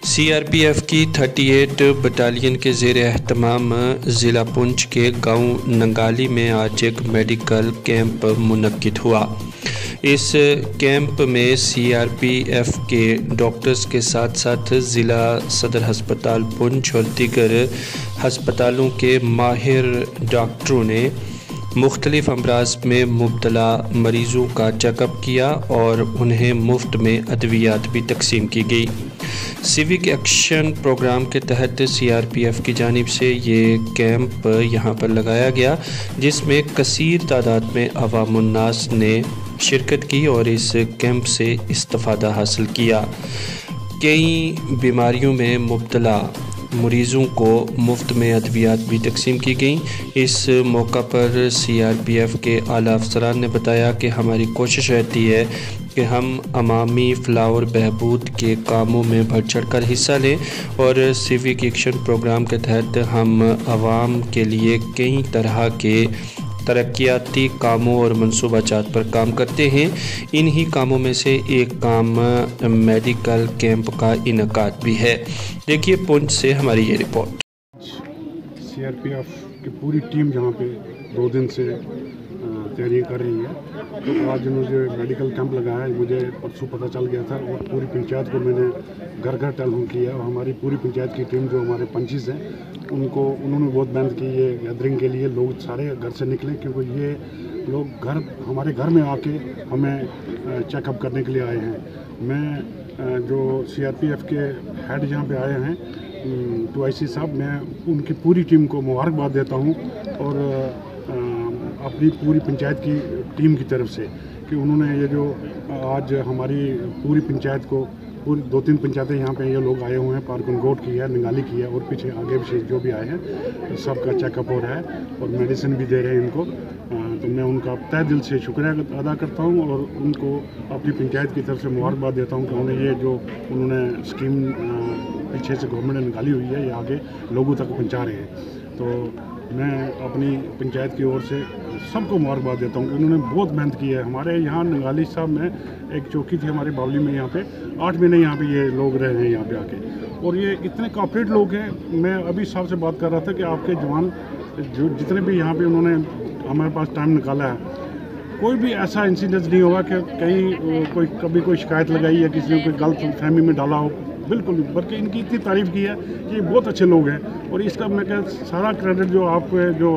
CRPF की 38 battalion के ज़ेर एहतमाम ज़िला पुंछ के गांव नंगाली में आज एक मेडिकल कैंप मुनक्किद हुआ। इस कैंप में सीआरपीएफ के डॉक्टर्स के साथ साथ ज़िला सदर अस्पताल पुंछ और दीगर अस्पतालों के माहिर डॉक्टरों ने मुख्तलिफ अमराज में मुब्तला मरीज़ों का चेकअप किया और उन्हें मुफ्त में अद्वियात भी तकसीम की गई। सिविक एक्शन प्रोग्राम के तहत सीआरपीएफ की जानिब से ये कैंप यहाँ पर लगाया गया, जिसमें कसीर तादाद में अवामुन्नास ने शिरकत की और इस कैंप से इस्तिफ़ादा हासिल किया। कई बीमारियों में मुब्तला मरीज़ों को मुफ्त में अद्वियात भी तकसीम की गई। इस मौका पर सीआरपीएफ के आला अफसरान ने बताया कि हमारी कोशिश रहती है कि हम अवामी फलाह और बहबूद के कामों में बढ़ चढ़ कर हिस्सा लें और सिविक एक्शन प्रोग्राम के तहत हम आवाम के लिए कई तरह के तरक्याती कामों और मनसूबाजात पर काम करते हैं। इन्हीं कामों में से एक काम मेडिकल कैंप का इनकाद भी है। देखिए पुंछ से हमारी ये रिपोर्ट। सीआरपीएफ की पूरी टीम यहाँ पे 2 दिन से तैयारी कर रही है। तो आज मुझे मेडिकल कैंप लगाया है, मुझे परसों पता चल गया था और पूरी पंचायत को मैंने घर घर टेलीफोन किया और हमारी पूरी पंचायत की टीम जो हमारे पंचीज़ हैं उन्होंने बहुत मेहनत की ये गैदरिंग के लिए। लोग सारे घर से निकले क्योंकि ये लोग हमारे घर में आके हमें चेकअप करने के लिए आए हैं। मैं जो सीआरपीएफ के हेड यहाँ पे आए हैं टूआईसी साहब, मैं उनकी पूरी टीम को मुबारकबाद देता हूँ और अपनी पूरी पंचायत की टीम की तरफ से कि उन्होंने ये जो आज हमारी पूरी पंचायत को पूरी 2-3 पंचायतें यहाँ पे ये लोग आए हुए हैं, पारकुनगोट की है, नंगाली की है और पीछे आगे पीछे जो भी आए हैं सबका चेकअप हो रहा है और मेडिसिन भी दे रहे हैं इनको। तो मैं उनका तहे दिल से शुक्रिया अदा करता हूँ और उनको अपनी पंचायत की तरफ से मुबारकबाद देता हूँ कि उन्हें ये जो उन्होंने स्कीम पीछे से गवर्नमेंट ने निकाली हुई है ये आगे लोगों तक पहुँचा रहे हैं। तो मैं अपनी पंचायत की ओर से सबको मुबारकबाद देता हूँ। उन्होंने बहुत मेहनत की है। हमारे यहाँ नंगाली साहब में एक चौकी थी हमारे बावली में, यहाँ पे 8 महीने यहाँ पे ये लोग रहे हैं यहाँ पे आके और ये इतने कॉपरेट लोग हैं। मैं अभी साहब से बात कर रहा था कि आपके जवान जो जितने भी यहाँ पे उन्होंने हमारे पास टाइम निकाला है, कोई भी ऐसा इंसिडेंस नहीं होगा कि कहीं कभी कोई शिकायत लगाई या किसी ने कोई गलत फहमी में डाला हो, बिल्कुल नहीं। बल्कि इनकी इतनी तारीफ़ की है कि ये बहुत अच्छे लोग हैं और इसका मैं क्या सारा क्रेडिट जो आपके जो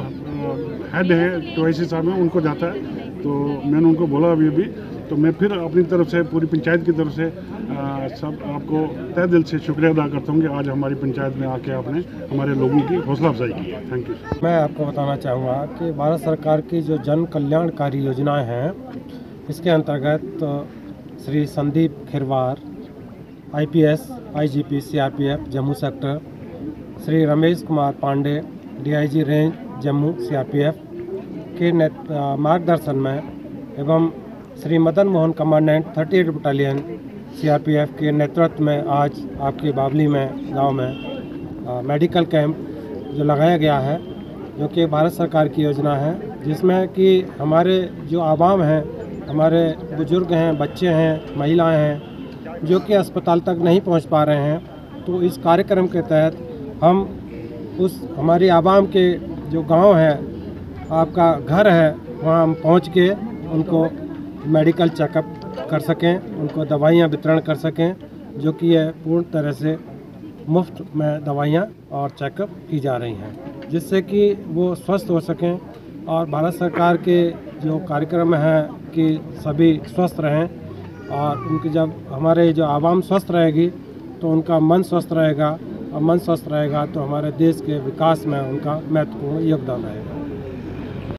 हेड हैं टूआईसी साहब हैं उनको जाता है। तो मैंने उनको बोला अभी तो मैं फिर अपनी तरफ से पूरी पंचायत की तरफ से सब आपको तहे दिल से शुक्रिया अदा करता हूँ कि आज हमारी पंचायत में आके आपने हमारे लोगों की हौसला अफजाई की है। Thank you. मैं आपको बताना चाहूँगा कि भारत सरकार की जो जन कल्याणकारी योजनाएँ हैं इसके अंतर्गत Shri Sandeep Khirwar IPS IGP CRPF Jammu sector, Shri Ramesh Kumar Pandey DIG range Jammu CRPF के मार्गदर्शन में एवं Shri Madan Mohan commandant 38 battalion CRPF के नेतृत्व में आज आपके बावली में गांव में मेडिकल कैंप जो लगाया गया है, जो कि भारत सरकार की योजना है, जिसमें कि हमारे जो आवाम हैं, हमारे बुजुर्ग हैं, बच्चे हैं, महिलाएं हैं जो कि अस्पताल तक नहीं पहुंच पा रहे हैं। तो इस कार्यक्रम के तहत हम उस हमारी आवाम के जो गांव है, आपका घर है, वहां हम पहुंच के उनको मेडिकल चेकअप कर सकें, उनको दवाइयां वितरण कर सकें, जो कि यह पूर्ण तरह से मुफ्त में दवाइयां और चेकअप की जा रही हैं, जिससे कि वो स्वस्थ हो सकें। और भारत सरकार के जो कार्यक्रम है कि सभी स्वस्थ रहें और उनकी जब हमारे जो आवाम स्वस्थ रहेगी तो उनका मन स्वस्थ रहेगा और मन स्वस्थ रहेगा तो हमारे देश के विकास में उनका महत्वपूर्ण योगदान रहेगा।